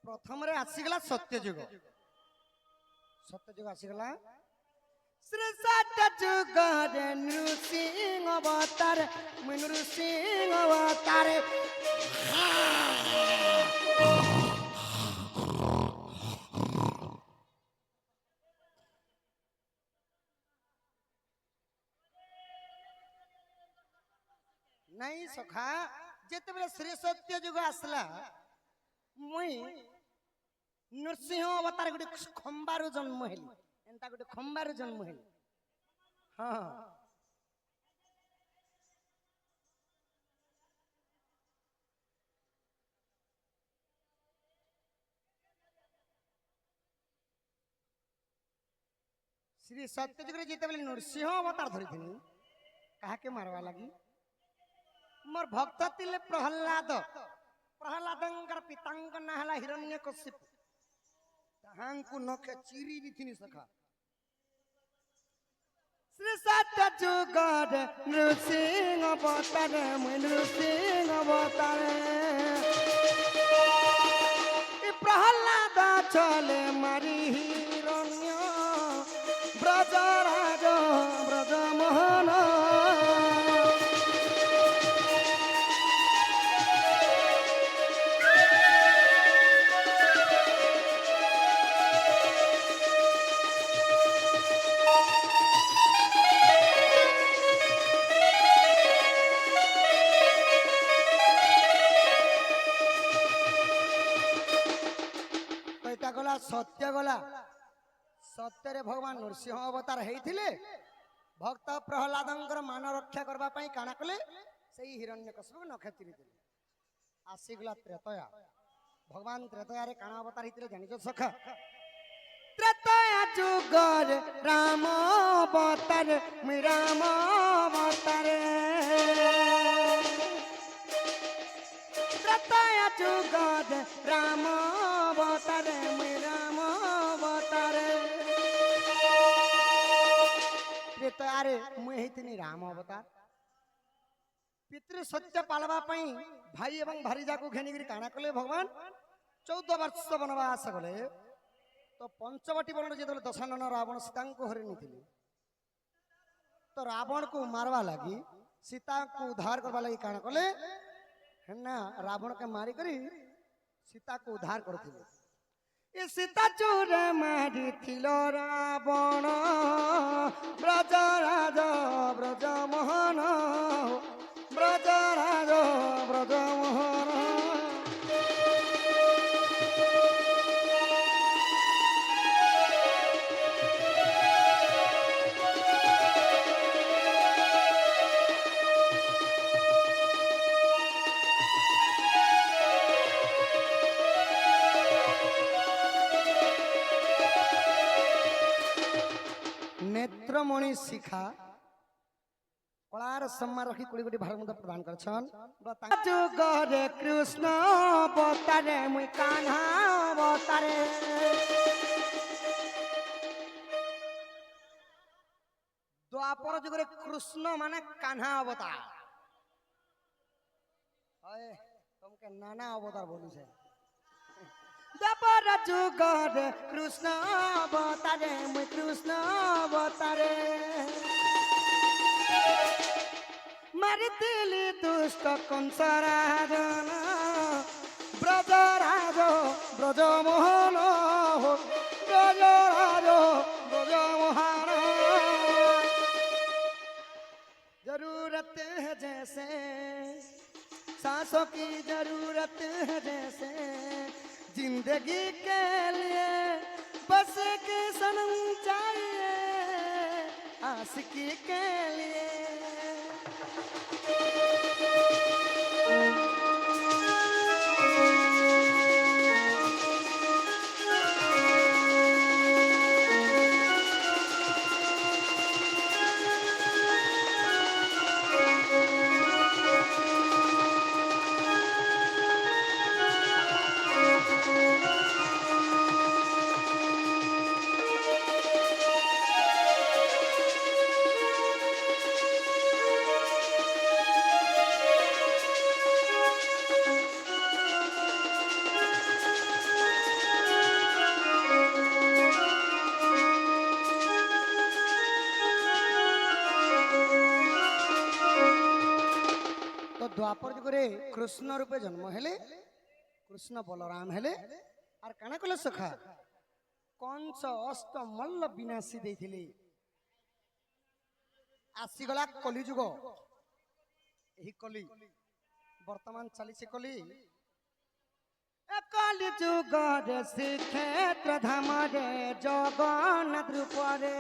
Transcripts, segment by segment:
प्रथम रे आसीगला सत्यजुग सत्यजुग आसीगला श्री सत्यजुग रे नृसिंह अवतार नृसिंह अवतार नहीं सखा जिते बेले श्री सत्यजुग आसला मुई नृसिंह अवतार गोटे खंबारू जन्म हेली एंता गोटे खंबारू जन्म हेली हाँ श्री सत्यजुग रे जिते बेले नृसिंह अवतार धरी थिनी काहा के मारवा लगी मोर भक्त तिले प्रहलाद प्रहलादंकर पितांक ना हला हिरण्यकशिपु ताहांकु नखे चिरी दिथिनी सखा श्री सत्यजुग रे नृसिंह अवतार नृसिंह अवतार ई प्रहलाद चले मारी हिरण्य ब्रजराज ब्रजमोहन गला सत्य गला सत्य रे भगवान नृसिंह अवतार हेइथिले भक्त प्रहलादंकर मान रक्षा करबा पई काना कले सेही हिरण्यकशिपु नखेचिरी दिले आसीगला त्रेतया भगवान त्रेतया रे काना अवतार हेइथिले जानिजो सखा त्रेतया जुग रे राम अवतार राम अवतार त्रेतया जुग रे राम अवतार राम अवतार त्रेतयारे मुई हेतिनी राम अवतार पितृ सत्य पालवा पई भाई एवं भारीजा को घेनिगिरी काना कले भगवान 14 वर्ष वनवास गले तो पंचवटी वन जेतले दशानन रावण सीता को हरि निथिले तो रावण को मारवा लगी सीता को उद्धार करवा लगी काना कले हेना रावण के मारी करी सीता को उद्धार करथिले ए सीता चोर मारी थिलो रावण ब्रजराज ब्रजमोहन ब्रजराज ब्रजमोहन नेत्रमणि शिखा कलार सम्मान रखी कोड़ी कोड़ी भारत मुद्दा प्रदान करछन जुग रे कृष्ण अवतारे मुई कान्हा अवतारे द्वापर जुग रे कृष्ण माने कान्हा अवतार अय तुमके नाना अवतार बोली छे द्वापर जुग रे कृष्ण अवतारे मुई कृष्ण अवतारे मारितिली दुष्ट कंसराजन ब्रजराज ब्रजमोहन ब्रजराज ब्रजमोहन जरूरत है जैसे सांसों की जरूरत है जैसे जिंदगी के लिए बस के सनम चाहिए आशिकी के लिए ଯୁଗରେ କୃଷ୍ଣ ରୂପେ ଜନ୍ମ ହେଲେ, କୃଷ୍ଣ ବଳରାମ ହେଲେ, আর কাଣା কলে সখা কংস অষ্ট মল্ল বিনাশী ଦେଇଥିଲେ। ଆସିଗଲା କଲିଯୁଗ। ଏହି କଲି ବର୍ତ୍ତମାନ ଚାଲିଛି କଲି। କଲି ଯୁଗରେ ଶ୍ରୀକ୍ଷେତ୍ର ଧାମରେ ଜଗନ୍ନାଥ ରୂପରେ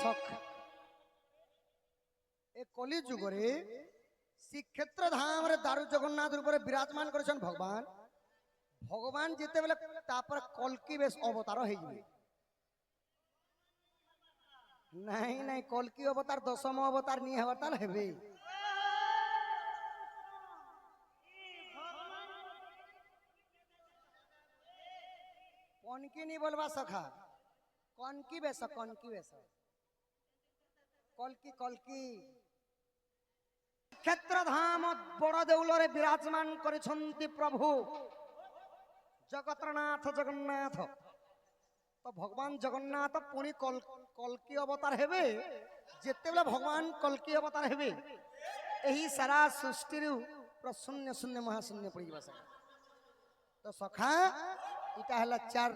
ସଖା ଏ କଲି ଯୁଗରେ ଶ୍ରୀକ୍ଷେତ୍ର ଧାମରେ ଦାରୁ ଜଗନ୍ନାଥ ରୂପରେ ବିରାଜମାନ କରିଛନ୍ତି ଭଗବାନ। ଭଗବାନ ଯେତେବେଳେ ତାପରେ କଲ୍କି ବେଶ ଅବତାର ହେଇଯିବେ। ନାଇଁ ନାଇଁ କଲ୍କି ଅବତାର ଦଶମ ଅବତାର ନି ଅବତାର ହେବେ। কনকি নি বলবা সখা, কনকি বেশ, কনকি বেশ, কলকি কলকি ক্ষেত্রধাম বড় দেউলরে বিরাজমান করেছন্তি প্রভু জগতরনাথ জগন্নাথ। তো ভগবান জগন্নাথ পুনি কলকি অবতার হেবে। যেতেবেলে ভগবান কলকি অবতার হেবে, এই সারা সৃষ্টির শূন্য শূন্য মহাশূন্য পড়িবা। তো সখা এটা হল চার